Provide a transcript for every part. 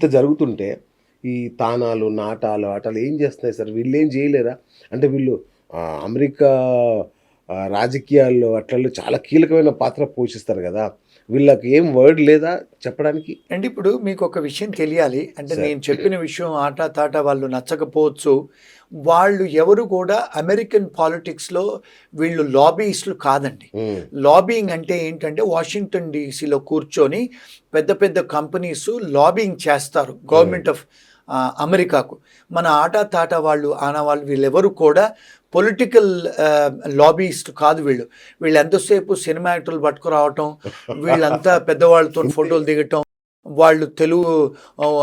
ఇంత జరుగుతుంటే ఈ తానాలు, నాటాలు, ఆటాలు ఏం చేస్తున్నాయి సార్? వీళ్ళేం చేయలేరా? అంటే వీళ్ళు అమెరికా రాజకీయాల్లో అట్లలో చాలా కీలకమైన పాత్ర పోషిస్తారు గదా! వీళ్ళకి ఏం వర్డ్ లేదా చెప్పడానికి? అంటే ఇప్పుడు మీకొక విషయం తెలియాలి. అంటే సార్. నేను చెప్పిన విషయం ఆటా తాటా వాళ్ళు నచ్చకపోవచ్చు. వాళ్ళు ఎవరు కూడా అమెరికన్ పాలిటిక్స్‌లో వీళ్ళు లాబీయిస్టులు కాదండి. హ్మ్. లాబియింగ్ అంటే ఏంటంటే వాషింగ్టన్ డీసీలో కూర్చొని పెద్ద పెద్ద కంపెనీస్ లాబియింగ్ చేస్తారు గవర్నమెంట్ ఆఫ్ అమెరికాకు. మన ఆటా తాటా వాళ్ళు, ఆనా వాళ్ళు వీళ్ళెవరు కూడా పొలిటికల్ లాబీయిస్ట్ కాదు వీళ్ళు. వీళ్ళు ఎంతసేపు సినిమా యాక్టర్లు పట్టుకురావటం, వీళ్ళంతా పెద్దవాళ్ళతోని ఇంతే. ఫోటోలు దిగటం, వాళ్ళు తెలుగు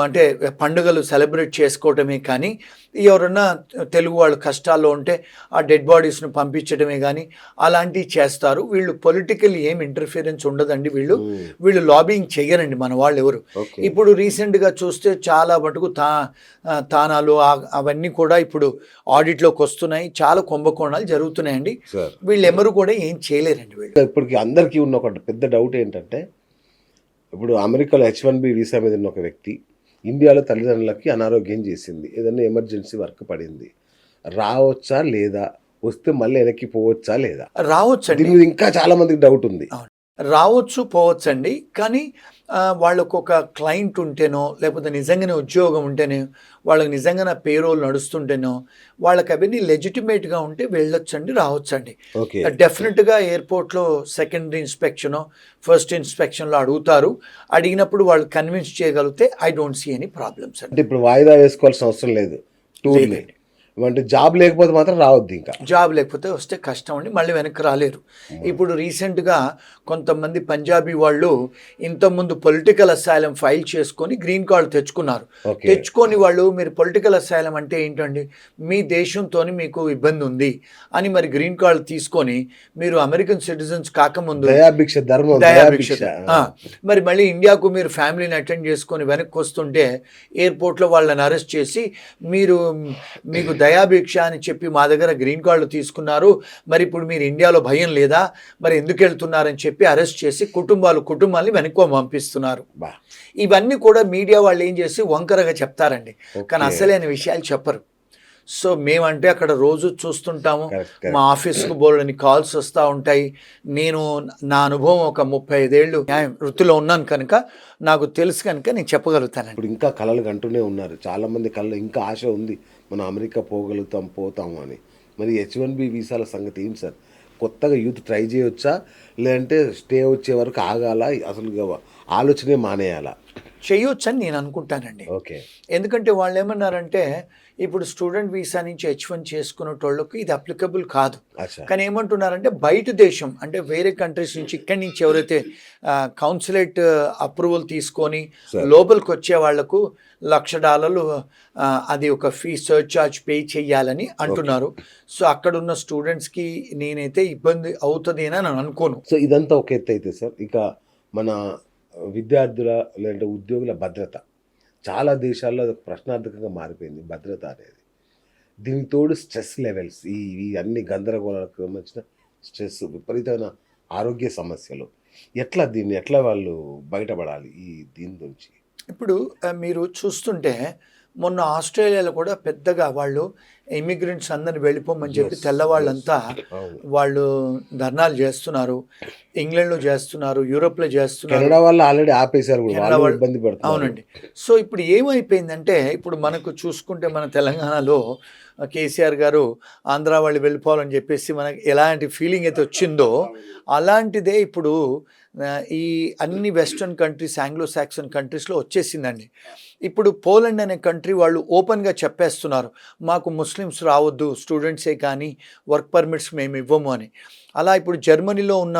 అంటే పండుగలు సెలబ్రేట్ చేసుకోవటమే కానీ, ఎవరన్నా తెలుగు వాళ్ళు కష్టాల్లో ఉంటే ఆ డెడ్ బాడీస్‌ని పంపించడమే గానీ, అలాంటివి చేస్తారు. వీళ్ళు పొలిటికల్ ఏం ఇంటర్ఫియరెన్స్ ఉండదండి వీళ్ళు. హ్మ్. వీళ్ళు లాబియింగ్ చెయ్యరండి మన వాళ్ళెవరు. ఓకే. ఇప్పుడు రీసెంట్‌గా చూస్తే చాలా మటుకు తానాలు అవన్నీ కూడా ఇప్పుడు ఆడిట్‌లోకొస్తున్నాయి. చాలా కుంభకోణాలు జరుగుతున్నాయండి. సార్. వీళ్ళెవరు కూడా ఏం చేయలేరండి వీళ్ళు. ఇప్పటికి అందరికీ ఉన్న ఒక పెద్ద డౌట్ ఏంటంటే, ఇప్పుడు అమెరికాలో H-1B వీసా మీద ఉన్న ఒక వ్యక్తి, ఇండియాలో తల్లిదండ్రులకి అనారోగ్యం చేసింది. ఏదన్నా ఎమర్జెన్సీ వర్క్ పడింది. రావచ్చా? లేదా? వస్తే మళ్ళీ వెనక్కి పోవచ్చా? లేదా? రావచ్చండి. దీని మీద ఇంకా చాలా మందికి డౌట్ ఉంది. అవును. రావచ్చు, పోవచ్చండి. కానీ వాళ్ళకొక క్లయింట్ ఉంటేనో, లేకపోతే నిజంగానే ఉద్యోగం ఉంటేనే, వాళ్ళకి నిజంగానే పేరోల్ నడుస్తుంటేనో, వాళ్ళకి అవన్నీ లెజిటిమేట్‌గా ఉంటే వెళ్ళొచ్చండి, రావచ్చండి. ఓకే. డెఫినిట్‌గా ఎయిర్‌పోర్ట్‌లో సెకండరీ ఇన్స్‌పెక్షనో, ఫస్ట్ ఇన్స్‌పెక్షన్‌లో అడుగుతారు. అడిగినప్పుడు వాళ్ళు కన్విన్స్ చేయగలిగితే I don't see any problems అండి. అంటే ఇప్పుడు వాయిదా వేసుకోవాల్సిన అవసరం లేదు. టూర్‌ని. లేదండి. అంటే జాబ్ లేకపోతే మాత్రం రావద్దింకా. జాబ్ లేకపోతే వస్తే కష్టం అండి. మళ్ళీ వెనక్కి రాలేరు. ఇప్పుడు రీసెంట్‌గా కొంతమంది పంజాబీ వాళ్ళు ఇంతకుముందు పొలిటికల్ అసైలం ఫైల్ చేసుకొని గ్రీన్ కార్డ్ తెచ్చుకున్నారు. ఓకే. తెచ్చుకొని వాళ్ళు మీరు పొలిటికల్ అసైలం అంటే ఏంటండి? మీ దేశంతోని మీకు ఇబ్బంది ఉంది అని మరి గ్రీన్ కార్డ్ తీసుకొని మీరు అమెరికన్ సిటిజన్స్ కాకముందు దయాభిక్ష ధర్మం దయాభిక్ష. దయాభిక్ష. ఆ! మరి మళ్ళీ ఇండియాకు మీరు ఫ్యామిలీని అటెండ్ చేసుకొని వెనక్కి వస్తుంటే ఎయిర్‌పోర్ట్‌లో వాళ్ళని అరెస్ట్ చేసి మీకు దయాభిక్ష అని చెప్పి మా దగ్గర గ్రీన్ కార్డులు తీసుకున్నారు. మరి ఇప్పుడు మీరు ఇండియాలో భయం లేదా? మరి ఎందుకు వెళ్తున్నారని చెప్పి అరెస్ట్ చేసి కుటుంబాల్ని వెనక్కి పంపిస్తున్నారు. బా! ఇవన్నీ కూడా మీడియా వాళ్ళు ఏం చేసి వంకరగా చెప్తారండి. కానీ ఓకే. అసలైన విషయాలు చెప్పరు. సో మేమంటే అక్కడ రోజు చూస్తుంటాము. కరెక్ట్. మా కరెక్ట్. ఆఫీస్‌కు బోలెడన్ని కాల్స్ వస్తా ఉంటాయి. నేను నా అనుభవం ఒక 35 ఏళ్ళు న్యాయ వృత్తిలో ఉన్నాను కనుక నాకు తెలుసు కనుక నేను చెప్పగలుగుతానండి. ఇప్పుడు ఇంకా కలలు కంటూనే ఉన్నారు. చాలామంది కళ్ళలో ఇంకా ఆశ ఉంది. మనం అమెరికా పోగలుగుతాం, పోతాము అని. మరి H-1B వీసాల సంగతి ఏంటి సార్? కొత్తగా యూత్ ట్రై చేయొచ్చా? లేదంటే స్టే వచ్చే వరకు ఆగాలా? అసలు ఆలోచనే మానేయాలా? చేయొచ్చని నేను అనుకుంటానండి. ఓకే. ఎందుకంటే వాళ్ళేమన్నారంటే, ఇప్పుడు స్టూడెంట్ వీసా నుంచి H-1 చేసుకునేటోళ్ళకి ఇది అప్లికబుల్ కాదు. అచ్చా! కానీ ఏమంటున్నారంటే బయట దేశం అంటే వేరే కంట్రీస్ నుంచి ఇక్కడి నుంచి ఎవరైతే కౌన్సులేట్ అప్రూవల్ తీసుకొని సార్. లోపలికొచ్చే వాళ్లకు $1,00,000 అది ఒక ఫీ సర్చార్జ్ పే చేయాలని అంటున్నారు. సో అక్కడున్న స్టూడెంట్స్‌కి నేనైతే ఇబ్బంది అవుతది అని అనుకోను. సో ఇదంతా ఒక ఎత్తయితే సార్, ఇక మన విద్యార్థుల లేదంటే ఉద్యోగుల భద్రత. చాలా దేశాల్లో అదొక ప్రశ్నార్థకంగా మారిపోయింది భద్రత అనేది. దీనికి తోడు స్ట్రెస్ లెవెల్స్ ఈ అన్ని గందరగోళాలకు సంబంధించిన స్ట్రెస్, విపరీతమైన ఆరోగ్య సమస్యలు. దీన్ని ఎట్లా వాళ్ళు బయటపడాలి దీని నుంచి? ఇప్పుడు మీరు చూస్తుంటే మొన్న ఆస్ట్రేలియాలో కూడా పెద్దగా వాళ్ళు ఇమిగ్రెంట్స్ అందరిని వెళ్ళిపోమని చెప్పి తెల్లవాళ్ళంతా అవును. వాళ్ళు ధర్నాలు చేస్తున్నారు. ఇంగ్లాండ్‌లో చేస్తున్నారు, యూరోప్‌లో చేస్తున్నారు. కెనడా వాళ్ళు ఆల్రెడీ ఆపేశారు కూడా. కెనడా వాళ్ళు వాళ్ళు ఇబ్బంది పడుతున్నారు. అవునండి. సో ఇప్పుడు ఏమైపోయిందంటే ఇప్పుడు మనకు చూసుకుంటే మన తెలంగాణలో కేసీఆర్ గారు ఆంధ్ర వాళ్ళు వెళ్ళిపోవాలని చెప్పేసి మనకి ఎలాంటి ఫీలింగ్ అయితే వచ్చిందో అలాంటిదే ఇప్పుడు ఈ అన్ని వెస్టర్న్ కంట్రీస్, ఆంగ్లో సాక్సన్ కంట్రీస్‌లో వచ్చేసిందండి. ఇప్పుడు పోలాండ్ అనే కంట్రీ వాళ్ళు ఓపెన్‌గా చెప్పేస్తున్నారు. మాకు ముస్లిమ్స్ రావద్దు, స్టూడెంట్సే కానీ వర్క్ పర్మిట్స్ మేము ఇవ్వము అని. అలా ఇప్పుడు జర్మనీలో ఉన్న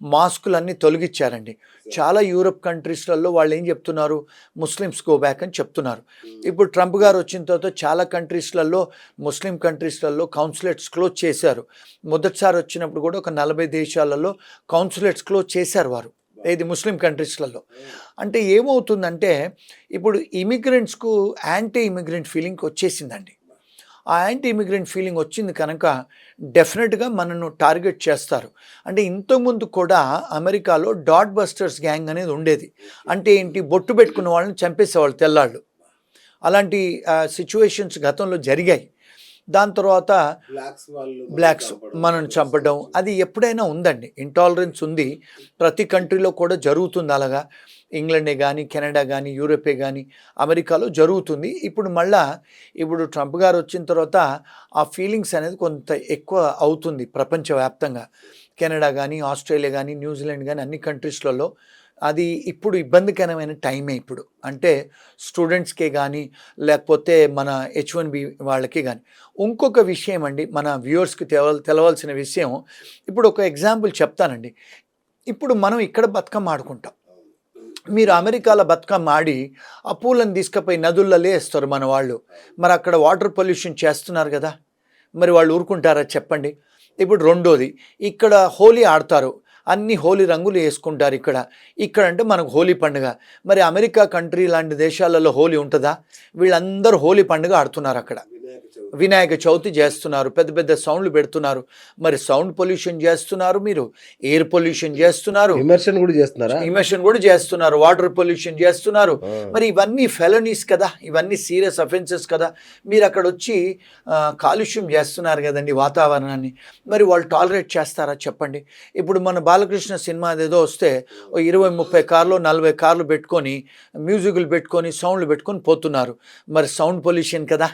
మాస్కులన్నీ తొలగించారండి. చాలా యూరప్ కంట్రీస్‌లలో వాళ్ళు ఏం చెప్తున్నారు? ముస్లిమ్స్ గో బ్యాక్ అని చెప్తున్నారు. ఇప్పుడు ట్రంప్ గారు వచ్చిన తర్వాత చాలా కంట్రీస్‌లలో ముస్లిం కంట్రీస్‌లలో కౌన్సులేట్స్ క్లోజ్ చేశారు. మొదటిసారి వచ్చినప్పుడు కూడా ఒక 40 దేశాలలో కౌన్సులేట్స్ క్లోజ్ చేశారు వారు. ఏది ముస్లిం కంట్రీస్‌లలో. అంటే ఏమవుతుందంటే ఇప్పుడు ఇమిగ్రెంట్స్‌కు యాంటీ ఇమిగ్రెంట్ ఫీలింగ్ వచ్చేసిందండి. ఆ యాంటీ ఇమిగ్రెంట్ ఫీలింగ్ వచ్చింది కనుక డెఫినెట్గా మనను టార్గెట్ చేస్తారు. అంటే ఇంతకుముందు కూడా అమెరికాలో డాట్ బస్టర్స్ గ్యాంగ్ అనేది ఉండేది. అంటే ఏంటి, బొట్టు పెట్టుకున్న వాళ్ళని చంపేసేవాళ్ళు తెల్లాళ్ళు. అలాంటి సిచ్యువేషన్స్ గతంలో జరిగాయి. దాని తర్వాత బ్లాక్స్ మనల్ని చంపడం అది ఎప్పుడైనా ఉందండి. ఇంటాలరెన్స్ ఉంది, ప్రతి కంట్రీలో కూడా జరుగుతుంది అలాగా. ఇంగ్లాండే కానీ, కెనడా కానీ, యూరోపే కానీ, అమెరికాలో జరుగుతుంది. ఇప్పుడు ట్రంప్ గారు వచ్చిన తర్వాత ఆ ఫీలింగ్స్ అనేది కొంత ఎక్కువ అవుతుంది ప్రపంచవ్యాప్తంగా. కెనడా కానీ, ఆస్ట్రేలియా కానీ, న్యూజిలాండ్ కానీ అన్ని కంట్రీస్లలో అది ఇప్పుడు ఇబ్బందికరమైన టైమే ఇప్పుడు. అంటే స్టూడెంట్స్కే కానీ, లేకపోతే మన H1B వాళ్ళకి కానీ. ఇంకొక విషయం అండి, మన వ్యూవర్స్కి తెలవాల్సిన విషయం, ఇప్పుడు ఒక ఎగ్జాంపుల్ చెప్తానండి. ఇప్పుడు మనం ఇక్కడ బతుకమ్మ ఆడుకుంటాం, మీరు అమెరికాలో బతుకమ్మ ఆడి ఆ పూలను తీసుకుపోయి నదుల్లో వేస్తారు మన వాళ్ళు. మరి అక్కడ వాటర్ పొల్యూషన్ చేస్తున్నారు కదా, మరి వాళ్ళు ఊరుకుంటారా చెప్పండి. ఇప్పుడు రెండోది, ఇక్కడ హోలీ ఆడతారు, అన్ని హోలీ రంగులు వేసుకుంటారు ఇక్కడ అంటే మనకు హోలీ పండుగ. మరి అమెరికా కంట్రీ లాంటి దేశాలలో హోలీ ఉంటుందా? వీళ్ళందరూ హోలీ పండుగ ఆడుతున్నారు అక్కడ, వినాయక చవితి చేస్తున్నారు, పెద్ద పెద్ద సౌండ్లు పెడుతున్నారు. మరి సౌండ్ పొల్యూషన్ చేస్తున్నారు, మీరు ఎయిర్ పొల్యూషన్ చేస్తున్నారు, ఇమర్షన్ కూడా చేస్తున్నారు, వాటర్ పొల్యూషన్ చేస్తున్నారు. మరి ఇవన్నీ ఫెలనీస్ కదా, ఇవన్నీ సీరియస్ అఫెన్సెస్ కదా. మీరు అక్కడ వచ్చి కాలుష్యం చేస్తున్నారు కదండి వాతావరణాన్ని. మరి వాళ్ళు టాలరేట్ చేస్తారా చెప్పండి. ఇప్పుడు మన బాలకృష్ణ సినిమా ఏదో వస్తే 20-30 కార్లు 40 కార్లు పెట్టుకొని మ్యూజిక్లు పెట్టుకొని సౌండ్లు పెట్టుకొని పోతున్నారు. మరి సౌండ్ పొల్యూషన్ కదా.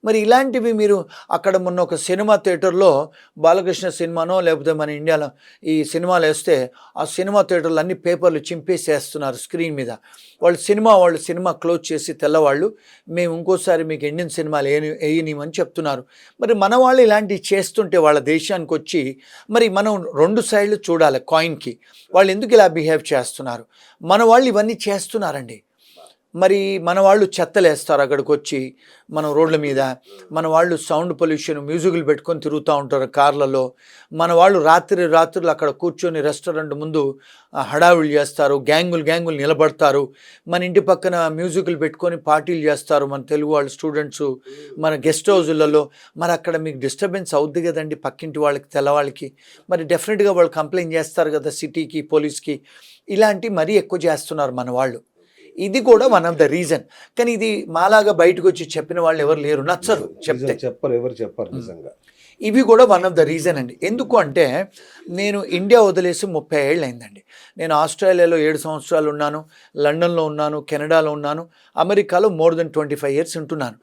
మరి ఇలాంటివి మీరు అక్కడ మొన్న ఒక సినిమా థియేటర్లో బాలకృష్ణ సినిమానో లేకపోతే మన ఇండియాలో ఈ సినిమాలు వేస్తే ఆ సినిమా థియేటర్లు అన్ని పేపర్లు చింపేసేస్తున్నారు స్క్రీన్ మీద. వాళ్ళు సినిమా క్లోజ్ చేసి తెల్లవాళ్ళు మేము ఇంకోసారి మీకు ఇండియన్ సినిమాలు వేయనిమని చెప్తున్నారు. మరి మన వాళ్ళు ఇలాంటివి చేస్తుంటే వాళ్ళ దేశానికి వచ్చి మరి మనం రెండు సైడ్లు చూడాలి కాయిన్కి. వాళ్ళు ఎందుకు ఇలా బిహేవ్ చేస్తున్నారు? మన వాళ్ళు ఇవన్నీ చేస్తున్నారండి. మరి మన వాళ్ళు చెత్తలు వేస్తారు అక్కడికి వచ్చి మన రోడ్ల మీద. మన వాళ్ళు సౌండ్ పొల్యూషన్ మ్యూజిక్లు పెట్టుకొని తిరుగుతూ ఉంటారు కార్లలో. మన వాళ్ళు రాత్రులు అక్కడ కూర్చొని రెస్టారెంట్ ముందు హడావిడి చేస్తారు, గ్యాంగులు నిలబడతారు. మన ఇంటి పక్కన మ్యూజిక్లు పెట్టుకొని పార్టీలు చేస్తారు మన తెలుగు వాళ్ళు స్టూడెంట్స్ మన గెస్ట్ హౌజులలో. మరి అక్కడ మీకు డిస్టర్బెన్స్ అవుద్ది కదండి పక్కింటి వాళ్ళకి, తెల్లవాళ్ళకి. మరి డెఫినెట్గా వాళ్ళు కంప్లైంట్ చేస్తారు కదా సిటీకి, పోలీస్కి. ఇలాంటి మరీ ఎక్కువ చేస్తున్నారు మన వాళ్ళు. ఇది కూడా వన్ ఆఫ్ ద రీజన్. కానీ ఇది మాలాగా బయటకు వచ్చి చెప్పిన వాళ్ళు ఎవరు లేరు, నచ్చరు చెప్తే. ఎవరు చెప్పరు నిజంగా. ఇవి కూడా వన్ ఆఫ్ ద రీజన్ అండి. ఎందుకు అంటే నేను ఇండియా వదిలేసి 30 ఏళ్ళు అయిందండి. నేను ఆస్ట్రేలియాలో 7 సంవత్సరాలు ఉన్నాను, లండన్లో ఉన్నాను, కెనడాలో ఉన్నాను, అమెరికాలో more than 25 years ఉంటున్నాను.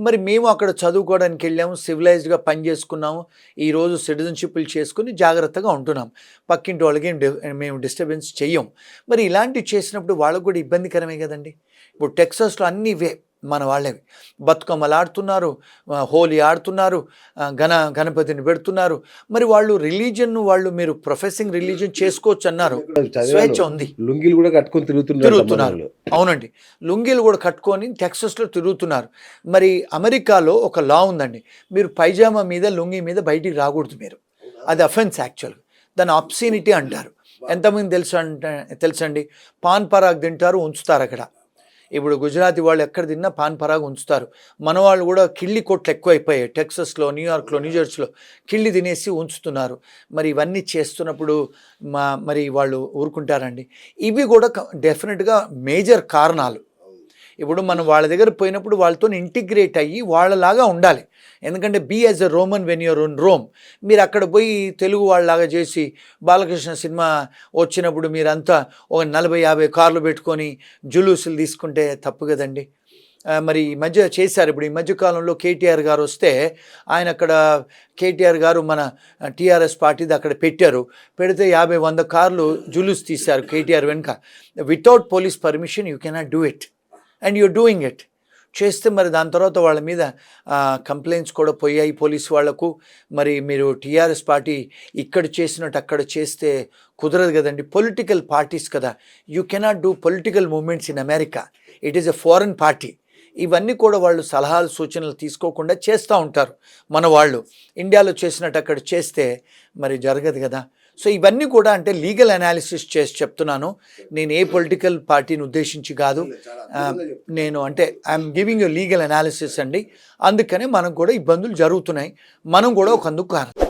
మరి మేము అక్కడ చదువుకోవడానికి వెళ్ళాము, సివిలైజ్డ్గా పని చేసుకున్నాము, ఈరోజు సిటిజన్షిప్లు చేసుకుని జాగ్రత్తగా ఉంటున్నాం. పక్కింటి వాళ్ళకి మేము డిస్టర్బెన్స్ చెయ్యం. మరి ఇలాంటివి చేసినప్పుడు వాళ్ళకు కూడా ఇబ్బందికరమే కదండి. ఇప్పుడు టెక్సాస్లో అన్నీ మన వాళ్ళవి బతుకమ్మలు ఆడుతున్నారు, హోలీ ఆడుతున్నారు, గణపతిని పెడుతున్నారు. మరి వాళ్ళు మీరు ప్రొఫెసింగ్ రిలీజియన్ చేసుకోవచ్చు అన్నారు, స్వేచ్ఛ ఉంది. లుంగీలు కూడా కట్టుకొని తిరుగుతున్నారు. అవునండి, లుంగీలు కూడా కట్టుకొని టెక్సాస్లో తిరుగుతున్నారు. మరి అమెరికాలో ఒక లా ఉందండి, మీరు పైజామా మీద లుంగీ మీద బయటికి రాకూడదు మీరు. అది అఫెన్స్ యాక్చువల్గా, దాన్ని అబ్సీనిటీ అంటారు. ఎంతమంది తెలుసండి, పాన్ పరాగ్ తింటారు, ఉంచుతారు అక్కడ. ఇప్పుడు గుజరాతీ వాళ్ళు ఎక్కడ తిన్నా పాన్ పరాగ్ ఉంచుతారు. మన వాళ్ళు కూడా కిళ్ళి కొట్లు ఎక్కువైపోయాయి టెక్సస్లో, న్యూయార్క్లో, న్యూజెర్సీలో కిళ్ళి తినేసి ఉంచుతున్నారు. మరి ఇవన్నీ చేస్తున్నప్పుడు మరి వాళ్ళు ఊరుకుంటారండి. ఇవి కూడా డెఫినెట్గా మేజర్ కారణాలు. ఇప్పుడు మనం వాళ్ళ దగ్గర పోయినప్పుడు వాళ్ళతో ఇంటిగ్రేట్ అయ్యి వాళ్ళలాగా ఉండాలి. ఎందుకంటే be as a Roman when you're in Rome. మీరు అక్కడ పోయి తెలుగు వాళ్ళలాగా చేసి బాలకృష్ణ సినిమా వచ్చినప్పుడు మీరంతా ఒక 40-50 కార్లు పెట్టుకొని జులూసులు తీసుకుంటే తప్పు కదండి. మరి ఈ మధ్య చేశారు. ఇప్పుడు ఈ మధ్యకాలంలో కేటీఆర్ గారు వస్తే ఆయన అక్కడ కేటీఆర్ గారు మన టీఆర్ఎస్ పార్టీది అక్కడ పెడితే 50-100 కార్లు జులూస్ తీశారు కేటీఆర్ వెనుక. Without police permission you cannot do it and you're doing it. చేస్తే మరి దాని తర్వాత వాళ్ళ మీద కంప్లైంట్స్ కూడా పోయాయి పోలీసు వాళ్లకు. మరి మీరు టీఆర్ఎస్ పార్టీ ఇక్కడ చేసినట్టు అక్కడ చేస్తే కుదరదు కదండి. పొలిటికల్ పార్టీస్ కదా, you cannot do political movements in America. It is a foreign party. ఇవన్నీ కూడా వాళ్ళు సలహాలు సూచనలు తీసుకోకుండా చేస్తూ ఉంటారు మన వాళ్ళు. ఇండియాలో చేసినట్టు అక్కడ చేస్తే మరి జరగదు కదా. సో ఇవన్నీ కూడా అంటే లీగల్ అనాలిసిస్ చేసి చెప్తున్నాను. నేను ఏ పొలిటికల్ పార్టీని ఉద్దేశించి కాదు. నేను అంటే I'm giving you legal analysis అండి. అందుకనే మనకు కూడా ఇబ్బందులు జరుగుతున్నాయి. మనం కూడా ఒక అందుకు కారణం.